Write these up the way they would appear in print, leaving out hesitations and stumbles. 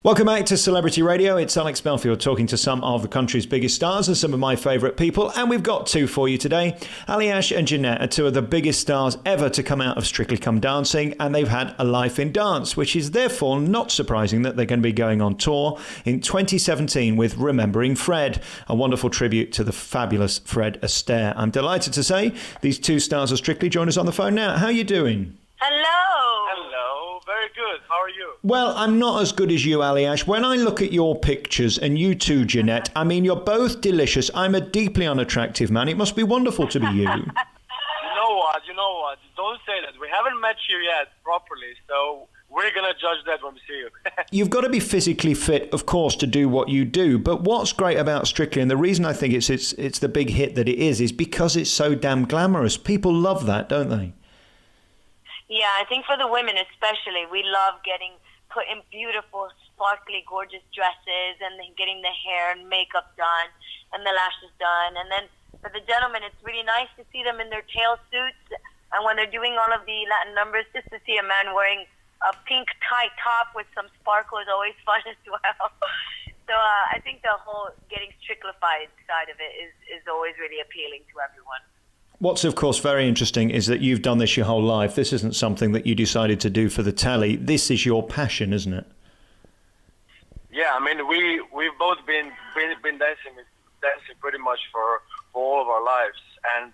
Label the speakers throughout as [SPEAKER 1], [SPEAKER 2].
[SPEAKER 1] Welcome back to Celebrity Radio. It's Alex Belfield talking to some of the country's biggest stars and some of my favourite people. And we've got two for you today. Alijaz and Janette are two of the biggest stars ever to come out of Strictly Come Dancing. And they've had a life in dance, which is therefore not surprising that they're going to be going on tour in 2017 with Remembering Fred, a wonderful tribute to the fabulous Fred Astaire. I'm delighted to say these two stars of Strictly join us on the phone now. How are you doing?
[SPEAKER 2] Hello.
[SPEAKER 3] Hello. Very good. How are you?
[SPEAKER 1] Well, I'm not as good as you, Alijaz. When I look at your pictures, and you too, Janette, I mean, you're both delicious. I'm a deeply unattractive man. It must be wonderful to be you.
[SPEAKER 3] You know what? Don't say that. We haven't met you yet properly, so we're going to judge that when we see you.
[SPEAKER 1] You've got to be physically fit, of course, to do what you do. But what's great about Strictly, and the reason I think it's the big hit that it is because it's so damn glamorous. People love that, don't they?
[SPEAKER 2] Yeah, I think for the women especially, we love getting put in beautiful, sparkly, gorgeous dresses and then getting the hair and makeup done and the lashes done. And then for the gentlemen, it's really nice to see them in their tail suits. And when they're doing all of the Latin numbers, just to see a man wearing a pink tight top with some sparkle is always fun as well. So I think the whole getting Strictlified side of it is always really appealing to everyone.
[SPEAKER 1] What's, of course, very interesting is that you've done this your whole life. This isn't something that you decided to do for the telly. This is your passion, isn't it?
[SPEAKER 3] Yeah, I mean, we've both been dancing pretty much for all of our lives. And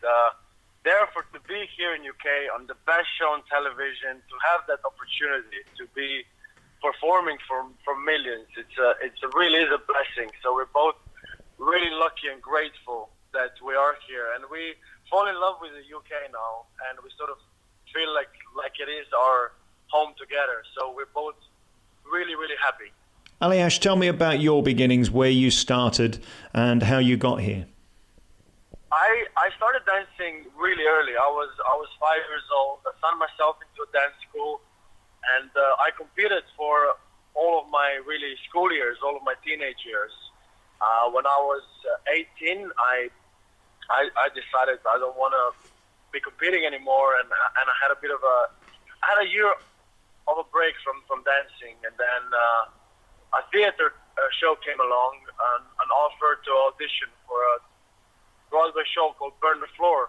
[SPEAKER 3] therefore, to be here in UK on the best show on television, to have that opportunity to be performing for millions, it really is a blessing. So we're both really lucky and grateful that we are here. And we fall in love with the UK now, and we sort of feel like it is our home together. So we're both really, really happy.
[SPEAKER 1] Alijaz, tell me about your beginnings, where you started and how you got here.
[SPEAKER 3] I started dancing really early. I was 5 years old. I signed myself into a dance school, and I competed for all of my really school years, all of my teenage years. When I was 18, I decided I don't want to be competing anymore, and I had a year of a break from dancing, and then a theater show came along, an offer to audition for a Broadway show called Burn the Floor,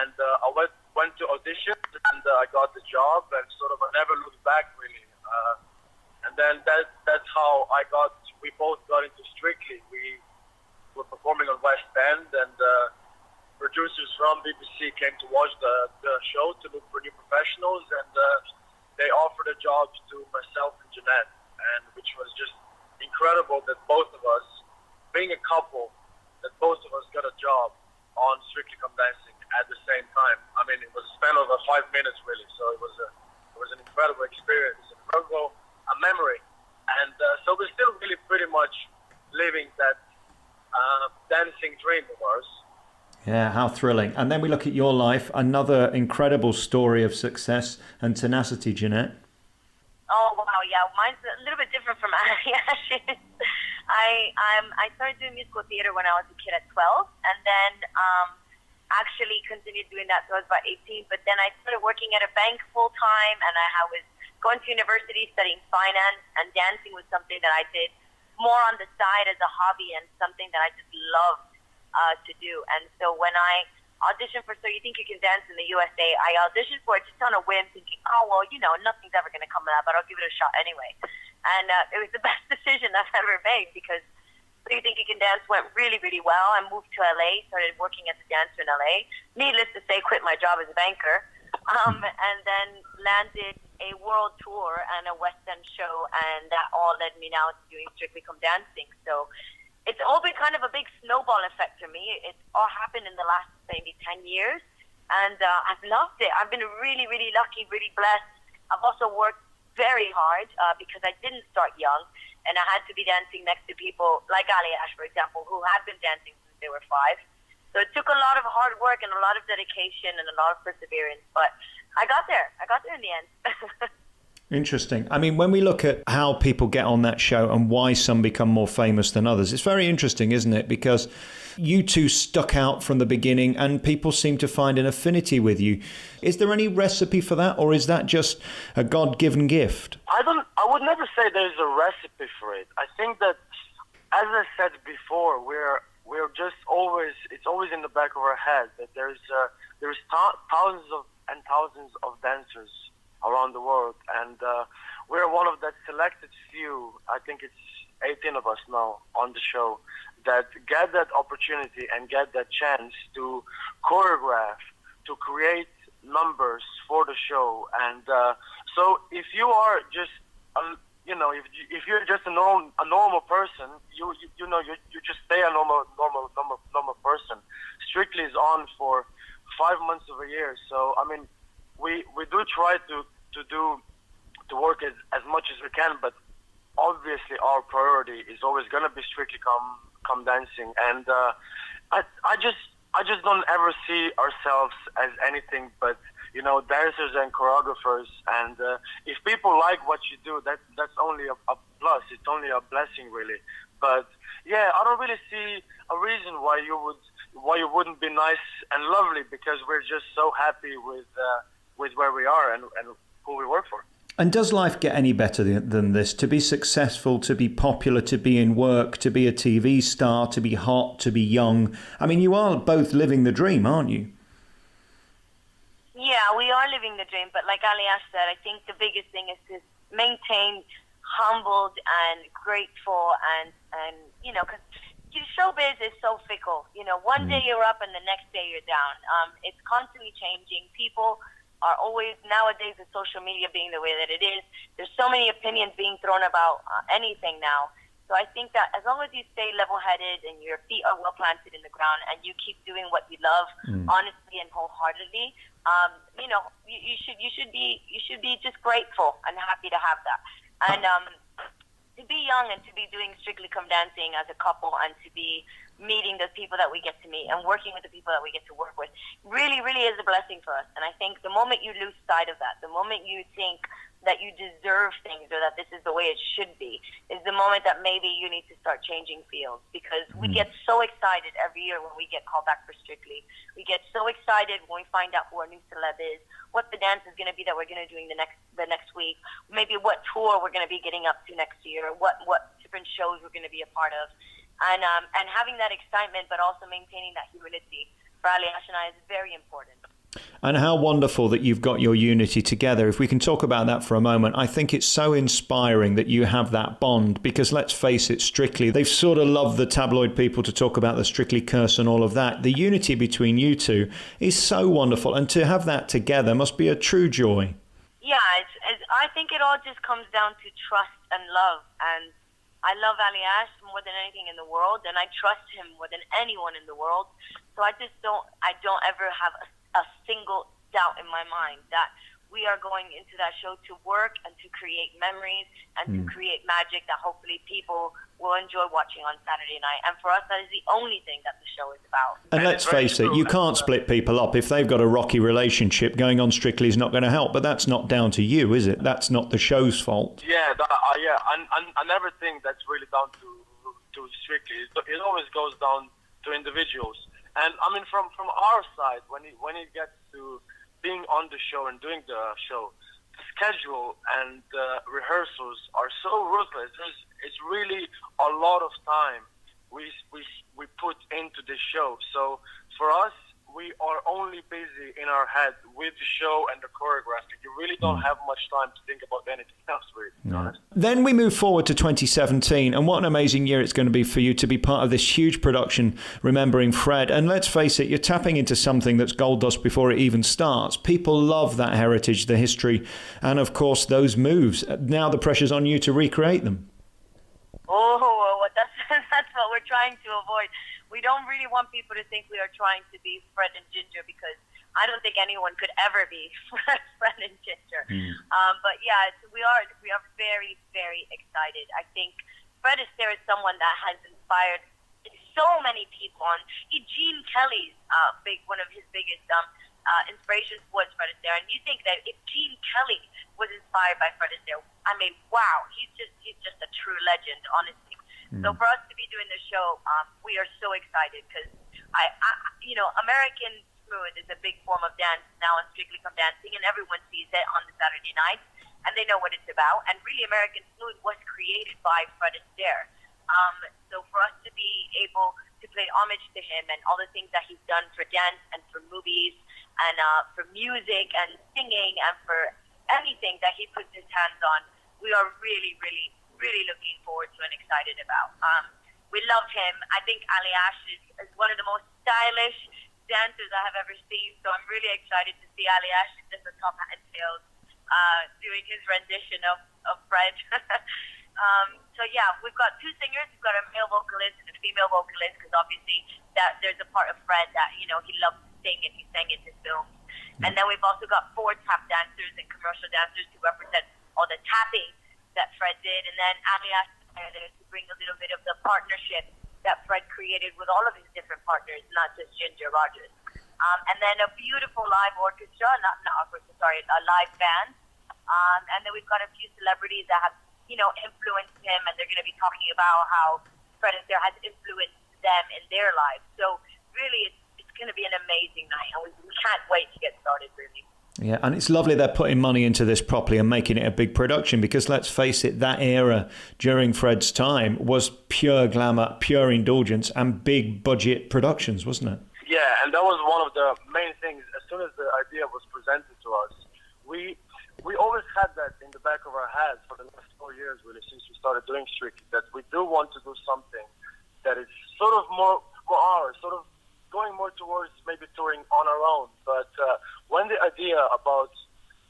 [SPEAKER 3] and I went to audition, and I got the job, and sort of I never looked back really, and then that's how we both got into Strictly. We were performing on West End, and producers from BBC came to watch the show to look for new professionals, and they offered a job to myself and Janette, and which was just incredible that both of us, being a couple, that both of us got a job on Strictly Come Dancing at the same time. I mean, it was a span of 5 minutes really, so it was an incredible experience, a memory, and so we're still really pretty much living that dancing dream of ours.
[SPEAKER 1] Yeah, how thrilling. And then we look at your life, another incredible story of success and tenacity, Janette.
[SPEAKER 2] Oh, wow, yeah. Mine's a little bit different from Alijaz. I started doing musical theater when I was a kid at 12, and then actually continued doing that till I was about 18. But then I started working at a bank full-time, and I was going to university studying finance, and dancing was something that I did more on the side as a hobby and something that I just loved to do. And so when I auditioned for So You Think You Can Dance in the USA, I auditioned for it just on a whim, thinking, oh, well, nothing's ever going to come of that, but I'll give it a shot anyway. And it was the best decision I've ever made, because So You Think You Can Dance went really, really well. I moved to LA, started working as a dancer in LA. Needless to say, quit my job as a banker, and then landed a world tour and a West End show, and that all led me now to doing Strictly Come Dancing. So it's all been kind of a big snowball effect for me. It's all happened in the last maybe 10 years, and I've loved it. I've been really, really lucky, really blessed. I've also worked very hard because I didn't start young, and I had to be dancing next to people like Alijaz, for example, who had been dancing since they were 5. So it took a lot of hard work and a lot of dedication and a lot of perseverance, but I got there. I got there in the end.
[SPEAKER 1] Interesting. I mean, when we look at how people get on that show and why some become more famous than others, it's very interesting, isn't it? Because you two stuck out from the beginning and people seem to find an affinity with you. Is there any recipe for that, or is that just a God-given gift?
[SPEAKER 3] I would never say there's a recipe for it. I think that, as I said before, we're just always, it's always in the back of our head that there's thousands of dancers around the world, and we're one of that selected few. I think it's 18 of us now on the show that get that opportunity and get that chance to choreograph, to create numbers for the show. And so if you are just if you're just a normal person, you just stay a normal person. Strictly is on for 5 months of a year. So I mean, we do try to work as much as we can, but obviously our priority is always gonna be Strictly Come Dancing. And I just don't ever see ourselves as anything but dancers and choreographers. And if people like what you do, that's only a plus. It's only a blessing, really. But yeah, I don't really see a reason why you wouldn't be nice and lovely, because we're just so happy with where we are and who we work for.
[SPEAKER 1] And does life get any better than this? To be successful, to be popular, to be in work, to be a TV star, to be hot, to be young. I mean, you are both living the dream, aren't you?
[SPEAKER 2] Yeah, we are living the dream. But like Alijaz said, I think the biggest thing is to maintain humbled and grateful and because showbiz is so fickle. One day you're up and the next day you're down. It's constantly changing. People are always, nowadays with social media being the way that it is, there's so many opinions being thrown about anything now. So I think that as long as you stay level-headed and your feet are well planted in the ground and you keep doing what you love honestly and wholeheartedly, you should be just grateful and happy to have that. And to be young and to be doing Strictly Come Dancing as a couple and to be meeting the people that we get to meet and working with the people that we get to work with really, really is a blessing for us. And I think the moment you lose sight of that, the moment you think that you deserve things or that this is the way it should be, is the moment that maybe you need to start changing fields. Because we get so excited every year when we get called back for Strictly. We get so excited when we find out who our new celeb is, what the dance is going to be that we're going to do the next week, maybe what tour we're going to be getting up to next year, what different shows we're going to be a part of. And having that excitement, but also maintaining that humility for Alijaz and I is very important.
[SPEAKER 1] And how wonderful that you've got your unity together. If we can talk about that for a moment, I think it's so inspiring that you have that bond, because let's face it, Strictly, they've sort of loved the tabloid people to talk about the Strictly curse and all of that. The unity between you two is so wonderful, and to have that together must be a true joy.
[SPEAKER 2] Yeah, I think it all just comes down to trust and love. And I love Alijaz more than anything in the world, and I trust him more than anyone in the world. So I don't ever have a single doubt in my mind that we are going into that show to work and to create memories and to create magic that hopefully people will enjoy watching on Saturday night. And for us, that is the only thing that the show is about.
[SPEAKER 1] And let's face it, you can't split people up. If they've got a rocky relationship, going on Strictly is not going to help. But that's not down to you, is it? That's not the show's fault.
[SPEAKER 3] Yeah, I never think that's really down to Strictly. It always goes down to individuals. And I mean, from our side, when it gets to being on the show and doing the show, the schedule and rehearsals are so ruthless. It's really a lot of time we put into this show. So for us, we are only busy in our head with the show and the choreography. You really don't have much time to think about anything else, really, to be honest.
[SPEAKER 1] Then we move forward to 2017, and what an amazing year it's going to be for you to be part of this huge production, remembering Fred. And let's face it, you're tapping into something that's gold dust before it even starts. People love that heritage, the history, and of course those moves. Now the pressure's on you to recreate them.
[SPEAKER 2] Oh, that's what we're trying to avoid. We don't really want people to think we are trying to be Fred and Ginger, because I don't think anyone could ever be Fred and Ginger. But yeah, we are very, very excited. I think Fred Astaire is someone that has inspired so many people. On Eugene Kelly's one of his biggest inspirations was Fred Astaire. And you think that if Gene Kelly was inspired by Fred Astaire, I mean, wow, he's just a true legend, honestly. So for us to be doing this show, we are so excited because American Smooth is a big form of dance now on Strictly Come Dancing, and everyone sees it on the Saturday night, and they know what it's about. And really, American Smooth was created by Fred Astaire. So for us to be able to pay homage to him and all the things that he's done for dance and for movies and for music and singing and for anything that he puts his hands on, we are really, really, really looking forward to and excited about. We love him. I think Alijaz is one of the most stylish dancers I have ever seen, so I'm really excited to see Alijaz in the top hat and tails doing his rendition of Fred. So yeah, we've got two singers. We've got a male vocalist and a female vocalist, because obviously that there's a part of Fred that he loves to sing, and he sang in his films. And then we've also got 4 tap dancers and commercial dancers to represent all the tapping that Fred did, and then Alijaz there to bring a little bit of the partnership that Fred created with all of his different partners, not just Ginger Rogers. And then a beautiful live orchestra, not orchestra, sorry, a live band. And then we've got a few celebrities that have influenced him, and they're going to be talking about how Fred Astaire has influenced them in their lives. So really, it's going to be an amazing night, and we can't wait to get started, really.
[SPEAKER 1] Yeah, and it's lovely they're putting money into this properly and making it a big production, because let's face it, that era during Fred's time was pure glamour, pure indulgence, and big budget productions, wasn't it?
[SPEAKER 3] Yeah, and that was one of the main things. As soon as the idea was presented to us, we always had that in the back of our heads for the last 4 years, really, since we started doing Strictly, that we do want to do something that is sort of more for ours, sort of going more towards maybe touring on our own. But when the idea about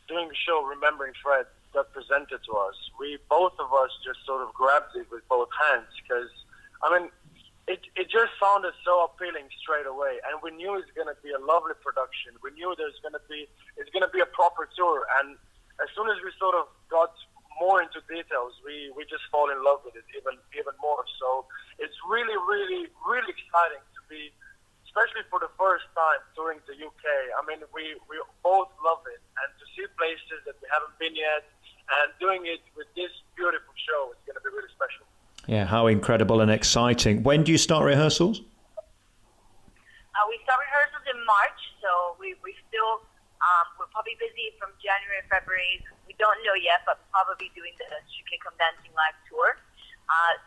[SPEAKER 3] doing the show Remembering Fred got presented to us, both of us just sort of grabbed it with both hands, because it just sounded so appealing straight away, and we knew it's going to be a lovely production. We knew it's going to be a proper tour, and as soon as we sort of got more into details, we just fall in love with it even more. So it's really, really, really exciting to be, especially for the first time touring the UK. I mean, we both love it, and to see places that we haven't been yet and doing it with this beautiful show is going to be really special.
[SPEAKER 1] Yeah, how incredible and exciting. When do you start rehearsals?
[SPEAKER 2] We start rehearsals in March, so we still we're probably busy from January, February. We don't know yet, but probably doing the Strictly Come Dancing live tour.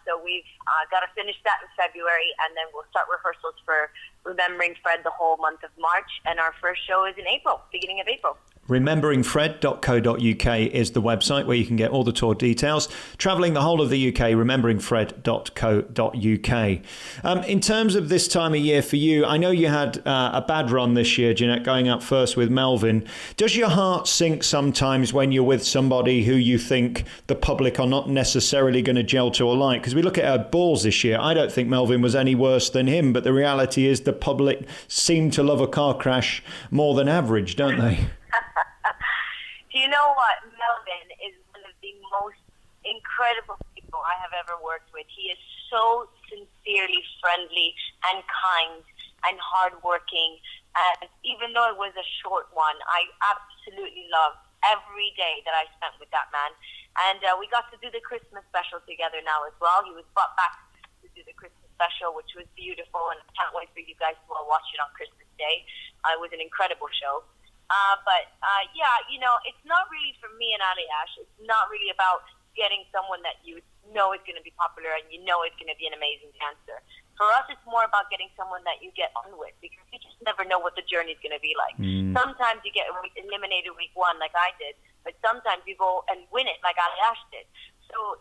[SPEAKER 2] So we've got to finish that in February, and then we'll start rehearsals for Remembering Fred the whole month of March, and our first show is in April, beginning of April.
[SPEAKER 1] Rememberingfred.co.uk is the website where you can get all the tour details. Travelling the whole of the UK, rememberingfred.co.uk. In terms of this time of year for you, I know you had a bad run this year, Janette, going up first with Melvin. Does your heart sink sometimes when you're with somebody who you think the public are not necessarily going to gel to or like? Because we look at our balls this year. I don't think Melvin was any worse than him, but the reality is the public seem to love a car crash more than average, don't they?
[SPEAKER 2] Do you know what? Melvin is one of the most incredible people I have ever worked with. He is so sincerely friendly and kind and hardworking. And even though it was a short one, I absolutely loved every day that I spent with that man. And we got to do the Christmas special together now as well. He was brought back to do the Christmas special, which was beautiful, and I can't wait for you guys to all watch it on Christmas Day. It was an incredible show. It's not really for me and Alijaz. It's not really about getting someone that you know is going to be popular and you know is going to be an amazing dancer. For us, it's more about getting someone that you get on with, because you just never know what the journey is going to be like. Sometimes you get eliminated week 1 like I did, but sometimes you go and win it like Alijaz did. So,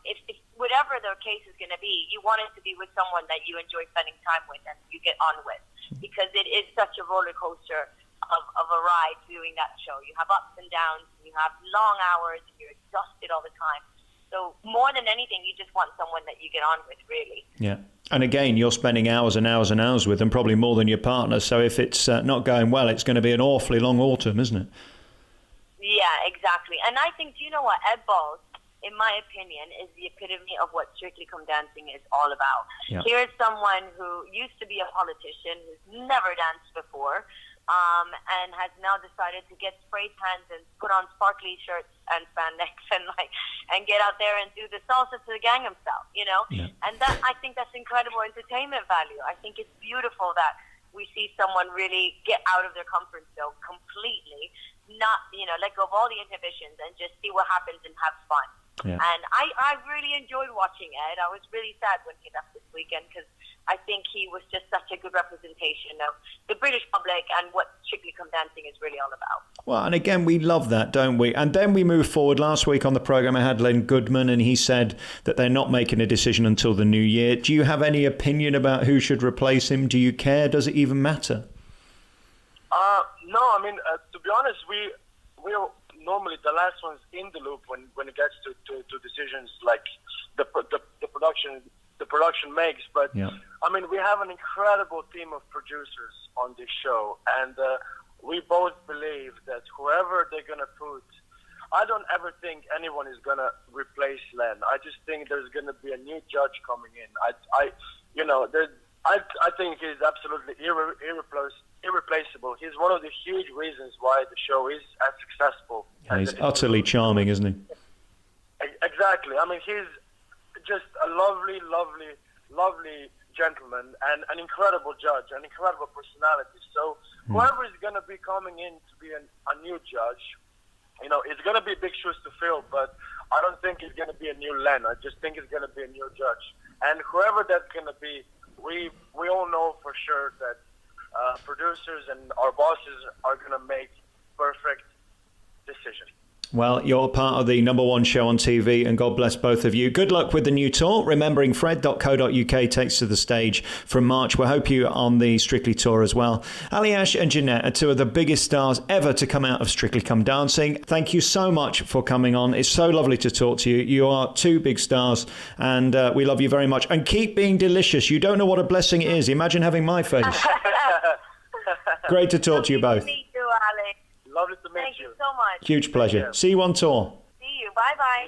[SPEAKER 2] if whatever the case is going to be, you want it to be with someone that you enjoy spending time with and you get on with, because it is such a roller coaster of a ride doing that show. You have ups and downs, and you have long hours, and you're exhausted all the time. So more than anything, you just want someone that you get on with, really. Yeah.
[SPEAKER 1] And again, you're spending hours and hours and hours with them, probably more than your partner. So if it's not going well, it's going to be an awfully long autumn, isn't it?
[SPEAKER 2] Yeah, exactly. And I think, do you know what? Ed Balls, in my opinion, is the epitome of what Strictly Come Dancing is all about. Yeah. Here's someone who used to be a politician, who's never danced before, and has now decided to get spray tans and put on sparkly shirts and spandex and get out there and do the salsa to the Gangnam Style, you know?
[SPEAKER 1] Yeah.
[SPEAKER 2] And that, I think that's incredible entertainment value. I think it's beautiful that we see someone really get out of their comfort zone completely, not, you know, let go of all the inhibitions and just see what happens and have fun.
[SPEAKER 1] Yeah.
[SPEAKER 2] And I really enjoyed watching Ed. I was really sad when he left this weekend because I think he was just such a good representation of the British public and what Strictly Come Dancing is really all about.
[SPEAKER 1] Well, and again, we love that, don't we? And then we move forward. Last week on the programme, I had Len Goodman, and he said that they're not making a decision until the new year. Do you have any opinion about who should replace him? Do you care? Does it even matter?
[SPEAKER 3] No, I mean, to be honest, we're normally the last ones in the loop when it gets to decisions like the production makes. But
[SPEAKER 1] yeah.
[SPEAKER 3] I mean, we have an incredible team of producers on this show, and we both believe that whoever they're gonna put, I don't ever think anyone is gonna replace Len. I just think there's gonna be a new judge coming in. I think he's absolutely irreplaceable. He's one of the huge reasons why the show is as successful.
[SPEAKER 1] Yeah, he's utterly charming, isn't he?
[SPEAKER 3] Exactly. I mean, he's just a lovely gentleman and an incredible judge, an incredible personality. So whoever is going to be coming in to be a new judge, you know, it's going to be big shoes to fill, but I don't think it's going to be a new Len. I just think it's going to be a new judge. And whoever that's going to be, we all know for sure that producers and our bosses are going to make perfect decisions.
[SPEAKER 1] Well, you're part of the #1 show on TV, and God bless both of you. Good luck with the new tour. Remembering Fred.co.uk takes to the stage from March. We'll hope you on the Strictly tour as well. Alijaz and Janette are two of the biggest stars ever to come out of Strictly Come Dancing. Thank you so much for coming on. It's so lovely to talk to you. You are two big stars, and we love you very much. And keep being delicious. You don't know what a blessing it is. Imagine having my face. Great to talk to you both.
[SPEAKER 2] Lovely to meet you, Ali.
[SPEAKER 3] Lovely to meet you.
[SPEAKER 2] Thank you so much.
[SPEAKER 1] Huge pleasure. See you on tour.
[SPEAKER 2] See you. Bye-bye.